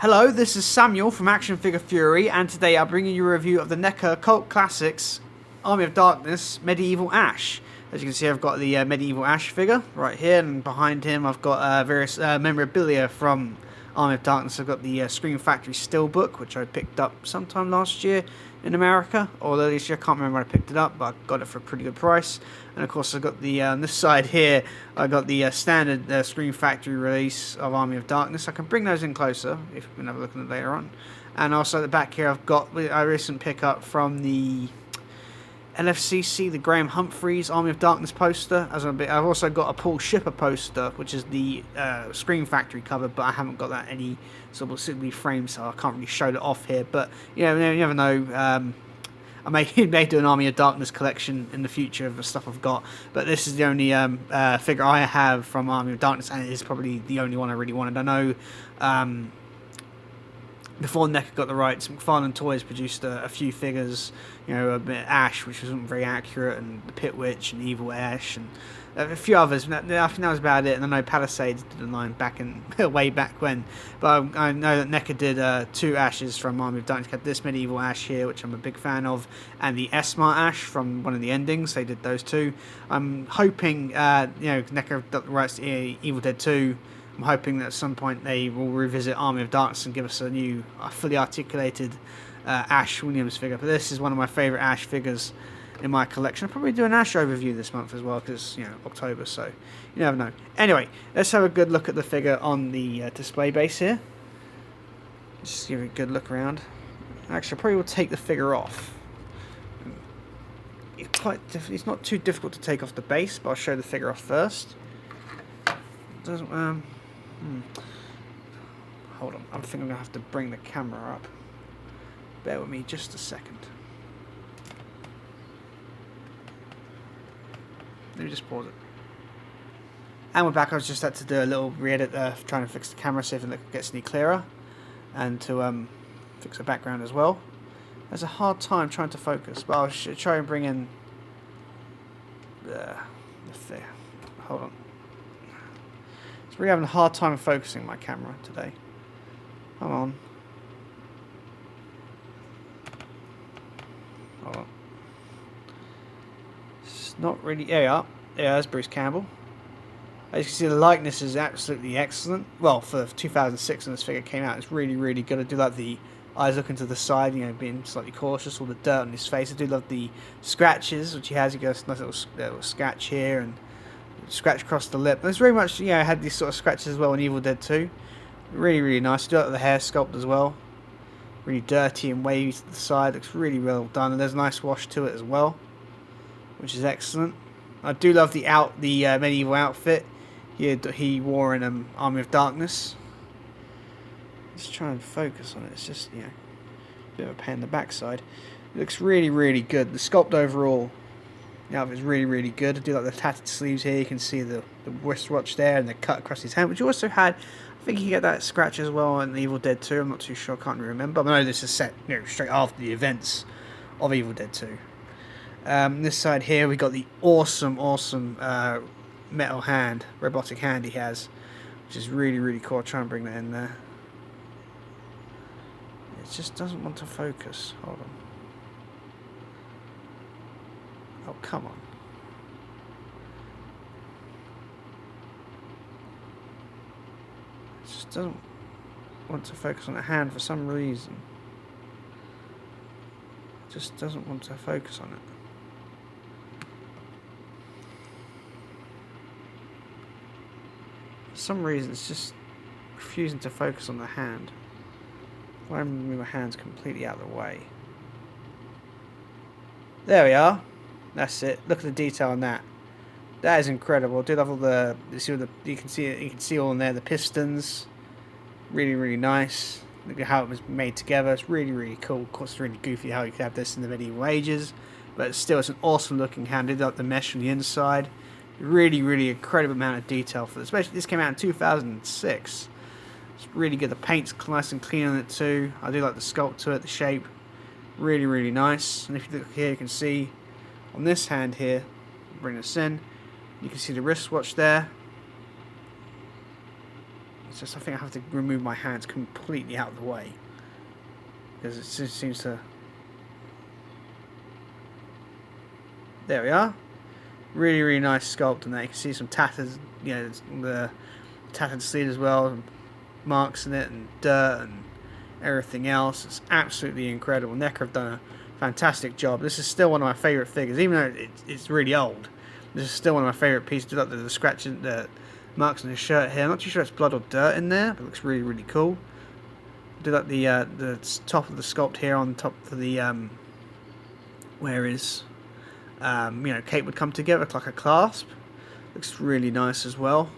Hello, this is Samuel from Action Figure Fury, and today I'm bringing you a review of the NECA Cult Classics Army of Darkness Medieval Ash. As you can see, I've got the Medieval Ash figure right here, and behind him I've got various memorabilia from Army of Darkness. I've got the Scream Factory Steelbook, which I picked up sometime last year in America, or earlier this year. I can't remember when I picked it up, but I got it for a pretty good price. And of course I've got the, on this side here, I got the standard Scream Factory release of Army of Darkness. I can bring those in closer if we can have a look at them later on. And also at the back here I've got a recent pickup from the LFCC, the Graham Humphreys Army of Darkness poster. I've also got a Paul Shipper poster, which is the Scream Factory cover, but I haven't got that any sort of specifically framed, so I can't really show it off here. But you never know. I may do an Army of Darkness collection in the future of the stuff I've got, but this is the only figure I have from Army of Darkness, and it is probably the only one I really wanted. I know before NECA got the rights, McFarlane Toys produced a few figures, a bit Ash, which wasn't very accurate, and the Pit Witch and Evil Ash, and a few others. I think that was about it. And I know Palisades did a line way back when. But I know that NECA did two Ashes from Army of Darkness. Had this Medieval Ash here, which I'm a big fan of, and the Esmar Ash from one of the endings. They did those two. I'm hoping, NECA got the rights to Evil Dead 2. I'm hoping that at some point they will revisit Army of Darkness and give us a new, fully articulated Ash Williams figure. But this is one of my favourite Ash figures in my collection. I'll probably do an Ash overview this month as well, because October, so you never know. Anyway, let's have a good look at the figure on the display base here. Just give it a good look around. Actually, I probably will take the figure off. It's not too difficult to take off the base, but I'll show the figure off first. Hold on, I think I'm going to have to bring the camera up. Bear with me just a second. Let me just pause it. And we're back. I was just had to do a little re-edit, trying to fix the camera, see if it gets any clearer, and to fix the background as well. There's a hard time trying to focus, but I'll try and bring in the thing. Hold on. So we're having a hard time focusing my camera today. Hold on. Hold on. It's not really. There you are. Yeah, that's Bruce Campbell. As you can see, the likeness is absolutely excellent. Well, for 2006 when this figure came out, it's really, really good. I do like the eyes looking to the side, being slightly cautious, all the dirt on his face. I do love the scratches, which he has. He got a nice little scratch here and scratch across the lip. It's very much, had these sort of scratches as well in Evil Dead 2. Really, really nice. I do like the hair sculpt as well. Really dirty and wavy to the side. Looks really well done. And there's a nice wash to it as well, which is excellent. I do love the medieval outfit he wore in Army of Darkness. Let's try and focus on it. It's just, a bit of a pain in the backside. It looks really, really good. The sculpt overall, the outfit's really, really good. I do like the tattered sleeves here. You can see the wristwatch there and the cut across his hand, which also had, I think he got that scratch as well in Evil Dead 2. I'm not too sure. I can't remember. But I know this is set straight after the events of Evil Dead 2. This side here we got the awesome metal hand, robotic hand he has, which is really, really cool. I'll try and bring that in there. It just doesn't want to focus. Hold on. Oh, come on. It just doesn't want to focus on the hand for some reason. It just doesn't want to focus on it. For some reason, it's just refusing to focus on the hand. Why am I moving my hands completely out of the way? There we are. That's it. Look at the detail on that. That is incredible. I do love all the. You can see all in there. The pistons, really, really nice. Look at how it was made together. It's really, really cool. Of course, it's really goofy how you could have this in the medieval ages, but still, it's an awesome looking hand. I did like the mesh on the inside. Really, really incredible amount of detail for this. Especially this came out in 2006. It's really good. The paint's nice and clean on it too. I do like the sculpt to it, the shape. Really, really nice. And if you look here, you can see on this hand here, bring this in, you can see the wristwatch there. Just I think I have to remove my hands completely out of the way because it just seems to. There we are. Really, really nice sculpt on that. You can see some tatters, you know, the tattered sleeve as well, and marks in it, and dirt, and everything else. It's absolutely incredible. NECA have done a fantastic job. This is still one of my favourite figures, even though it's really old. This is still one of my favourite pieces. Like the scratches, the marks on his shirt here. I'm not too sure it's blood or dirt in there, but it looks really, really cool. Do like the top of the sculpt here on top of the where his you know, cape would come together like a clasp. Looks really nice as well.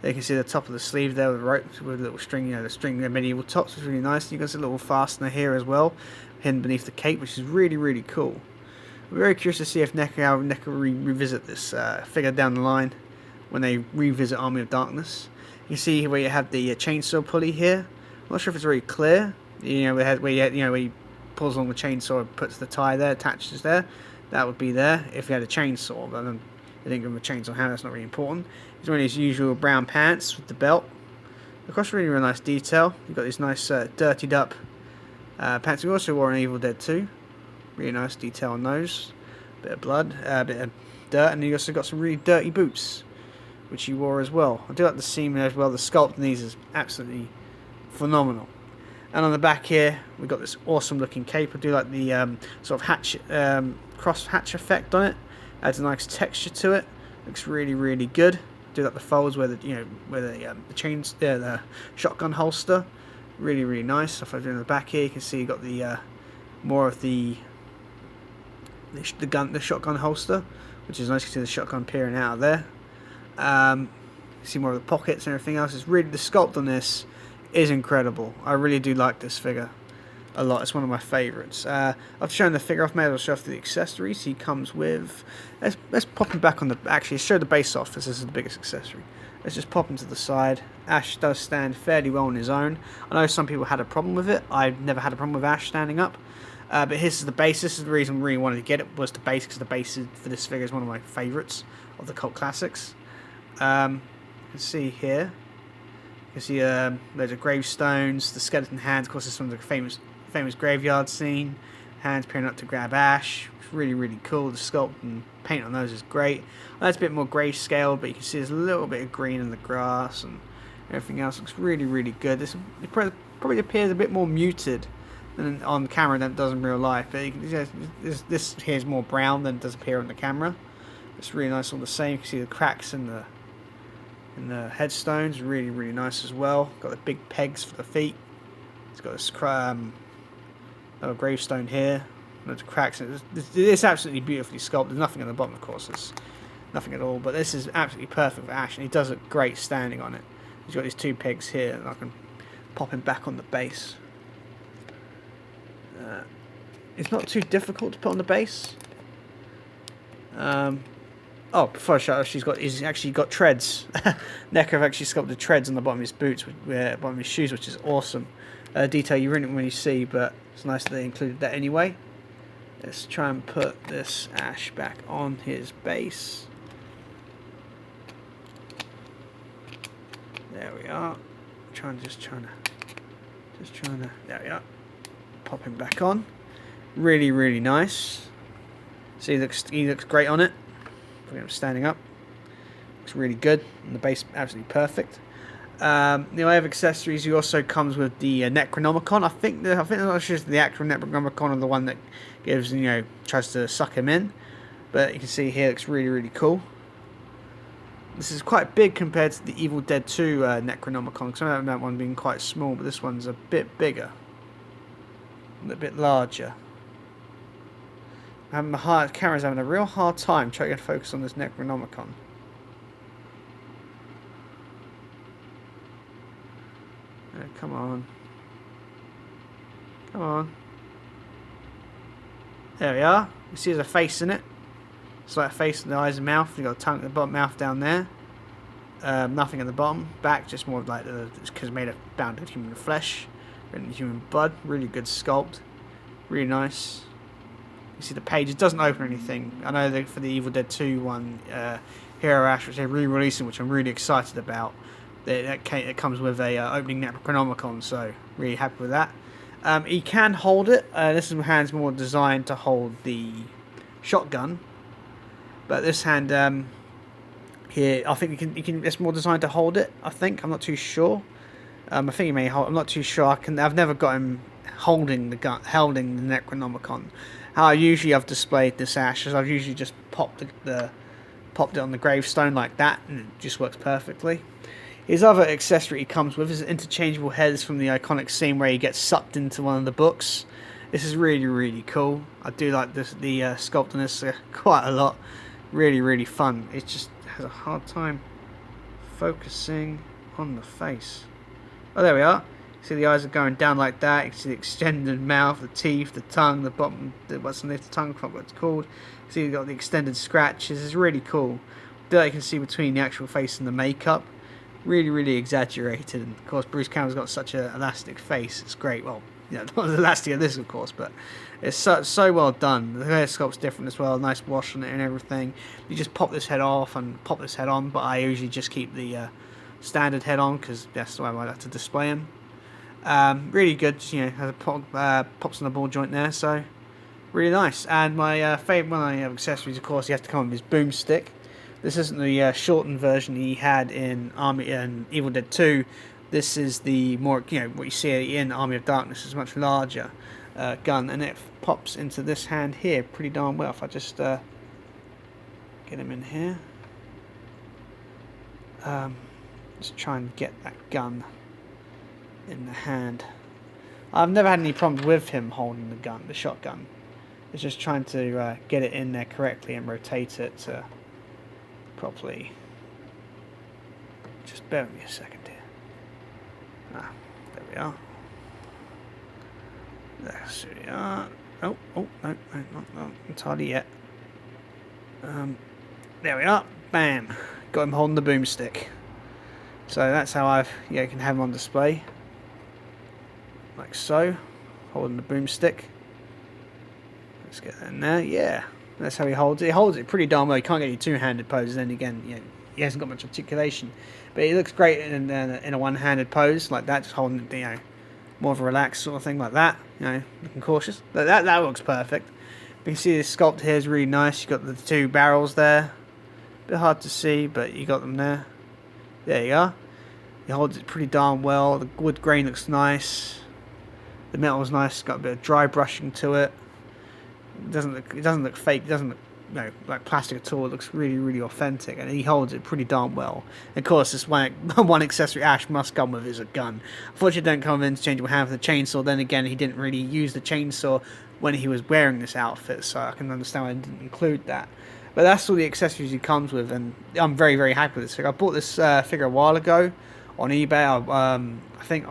There you can see the top of the sleeve there with ropes with a little string, you know, the string medieval tops is really nice. You got a little fastener here as well, hidden beneath the cape, which is really, really cool. I'm very curious to see if NECA revisit this figure down the line when they revisit Army of Darkness. You can see where you have the chainsaw pulley here. I'm not sure if it's very clear. You know, where he pulls along the chainsaw and puts the tie there, attaches there. That would be there if he had a chainsaw, but then they didn't give him a chainsaw hand. That's not really important. He's wearing his usual brown pants with the belt. Of course, really, really nice detail. You've got these nice dirtied up pants. We also wore an Evil Dead 2. Really nice detail on those. Bit of blood, a bit of dirt, and you also got some really dirty boots, which he wore as well. I do like the seam as well. The sculpt in these is absolutely phenomenal. And on the back here, we've got this awesome looking cape. I do like the sort of hatch, cross hatch effect on it. Adds a nice texture to it. Looks really, really good. Do like the folds where the chains, the shotgun holster. Really, really nice. If I do in the back here, you can see you got the more of the shotgun holster, which is nice. You can see the shotgun peering out of there. You see more of the pockets and everything else. It's really, the sculpt on this is incredible. I really do like this figure a lot. It's one of my favourites. I've shown the figure off. Maybe I'll show off the accessories. He comes with. Let's pop him back on the. Actually, show the base off, because this is the biggest accessory. Let's just pop him to the side. Ash does stand fairly well on his own. I know some people had a problem with it. I've never had a problem with Ash standing up. But this is the base. This is the reason I really wanted to get it, was the base, because the base for this figure is one of my favourites of the cult classics. You can see here. You can see loads of gravestones, the skeleton hands. Of course, this is from the famous graveyard scene. Hands peering up to grab Ash. It's really, really cool. The sculpt and paint on those is great. That's a bit more grayscale, but you can see there's a little bit of green in the grass, and everything else looks really, really good. This probably appears a bit more muted than on camera than it does in real life, but this here is more brown than it does appear on the camera. It's really nice all the same. You can see the cracks in the headstones, really, really nice as well. Got the big pegs for the feet. It's got this little gravestone here. Loads of cracks. It's absolutely beautifully sculpted. There's nothing on the bottom, of course. There's nothing at all. But this is absolutely perfect for Ash, and he does look great standing on it. He's got these two pegs here, and I can pop him back on the base. It's not too difficult to put on the base. Oh, before I show you, he's actually got treads. NECA have actually sculpted treads on the bottom of his boots, bottom of his shoes, which is awesome. Detail you really when you see, but it's nice that they included that anyway. Let's try and put this Ash back on his base. There we are. Just trying to. There we are. Pop him back on. Really, really nice. See, he looks great on it. Look at him standing up. Looks really good. And the base absolutely perfect. The way of accessories, he also comes with the Necronomicon. I think that's just the actual Necronomicon, or the one that gives, tries to suck him in. But you can see here, it looks really, really cool. This is quite big compared to the Evil Dead 2 Necronomicon, because I remember that one being quite small, but this one's a bit bigger, a bit larger. Camera's having a real hard time trying to focus on this Necronomicon. Come on. Come on. There we are. You see there's a face in it. It's like a face in the eyes and mouth. You've got a tongue at the bottom, mouth down there. Nothing at the bottom. Back, just more like it's because made of bound with human flesh and human blood. Really good sculpt. Really nice. You see the page. It doesn't open anything. I know that for the Evil Dead 2 one, Hero Ash, which they're re-releasing, which I'm really excited about. It comes with a opening Necronomicon, so really happy with that. He can hold it. This hand's more designed to hold the shotgun, but this hand here, I think it's more designed to hold it. I think, I'm not too sure. I think he may hold. I'm not too sure. I've never got him holding the holding the Necronomicon. How I've displayed this Ash is I've usually just popped it on the gravestone like that, and it just works perfectly. His other accessory he comes with is interchangeable heads from the iconic scene where he gets sucked into one of the books. This is really, really cool. I do like the sculpt on this quite a lot. Really, really fun. It just has a hard time focusing on the face. Oh, there we are. See the eyes are going down like that. You can see the extended mouth, the teeth, the tongue, the bottom, what's underneath the tongue, I forgot what it's called. See you've got the extended scratches. It's really cool. There you can see between the actual face and the makeup. Really, really exaggerated. And of course, Bruce Campbell's got such an elastic face. It's great. Well, not as elastic as this, of course, but it's so well done. The hair sculpt's different as well. Nice wash on it and everything. You just pop this head off and pop this head on, but I usually just keep the standard head on because that's the way I like to display him. Really good. Has a pops on the ball joint there, so really nice. And my favourite one of accessories, of course, he has to come with his boomstick. This isn't the shortened version he had in Army and Evil Dead 2. This is the more, what you see in Army of Darkness is a much larger gun, and it pops into this hand here pretty darn well. If I just get him in here, just try and get that gun in the hand. I've never had any problems with him holding the gun, the shotgun. It's just trying to get it in there correctly and rotate it properly. Just bear with me a second here. There we are. There we are. No, not entirely yet. There we are. Bam. Got him holding the boomstick. So that's how you can have him on display. Like so. Holding the boomstick. Let's get that in there. Yeah. That's how he holds it. He holds it pretty darn well. He can't get any two-handed poses. Then again, he hasn't got much articulation. But he looks great in a one-handed pose like that, just holding it, more of a relaxed sort of thing like that. Looking cautious. That looks perfect. You can see the sculpt here is really nice. You've got the two barrels there. A bit hard to see, but you got them there. There you are. He holds it pretty darn well. The wood grain looks nice. The metal's nice. It's got a bit of dry brushing to it. It doesn't look fake. It doesn't look like plastic at all. It looks really, really authentic, and he holds it pretty darn well. And of course, this one accessory Ash must come with is a gun. Unfortunately, it don't come with interchangeable hand for the chainsaw. Then again, he didn't really use the chainsaw when he was wearing this outfit, so I can understand why I didn't include that. But that's all the accessories he comes with, and I'm very, very happy with this figure. I bought this figure a while ago on eBay. I think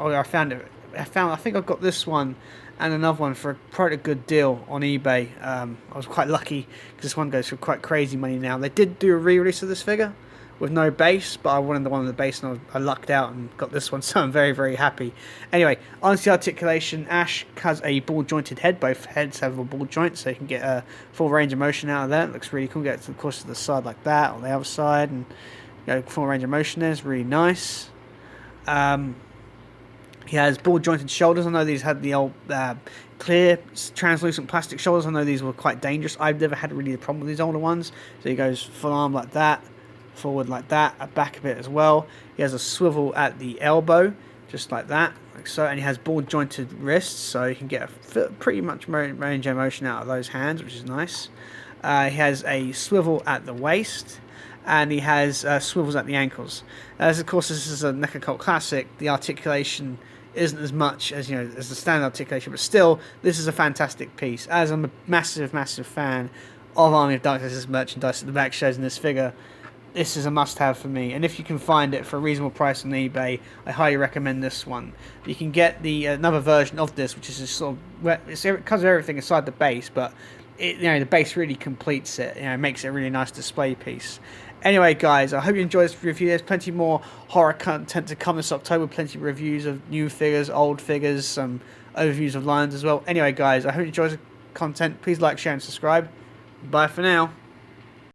I got this one and another one for quite a good deal on eBay. I was quite lucky because this one goes for quite crazy money now. They did do a re-release of this figure with no base, but I wanted the one with the base, and I lucked out and got this one, so I'm very, very happy. Anyway, on to the articulation. Ash has a ball-jointed head. Both heads have a ball joint, so you can get a full range of motion out of that. It looks really cool. Get it, of course, to the side like that, on the other side, and full range of motion there. It's really nice. He has ball-jointed shoulders. I know these had the old clear, translucent plastic shoulders. I know these were quite dangerous. I've never had really a problem with these older ones. So he goes full arm like that, forward like that, back a bit as well. He has a swivel at the elbow, just like that, like so. And he has ball-jointed wrists, so you can get a pretty much range of motion out of those hands, which is nice. He has a swivel at the waist, and he has swivels at the ankles. As of course this is a NECA Cult Classic, the articulation isn't as much as as the standard articulation, but still this is a fantastic piece. As I'm a massive fan of Army of Darkness merchandise that the back shows in this figure, this is a must-have for me. And if you can find it for a reasonable price on eBay, I highly recommend this one. You can get the another version of this, which is just sort of it covers everything aside the base, but the base really completes it. Makes it a really nice display piece. Anyway, guys, I hope you enjoyed this review. There's plenty more horror content to come this October. Plenty of reviews of new figures, old figures, some overviews of lines as well. Anyway, guys, I hope you enjoyed the content. Please like, share, and subscribe. Bye for now.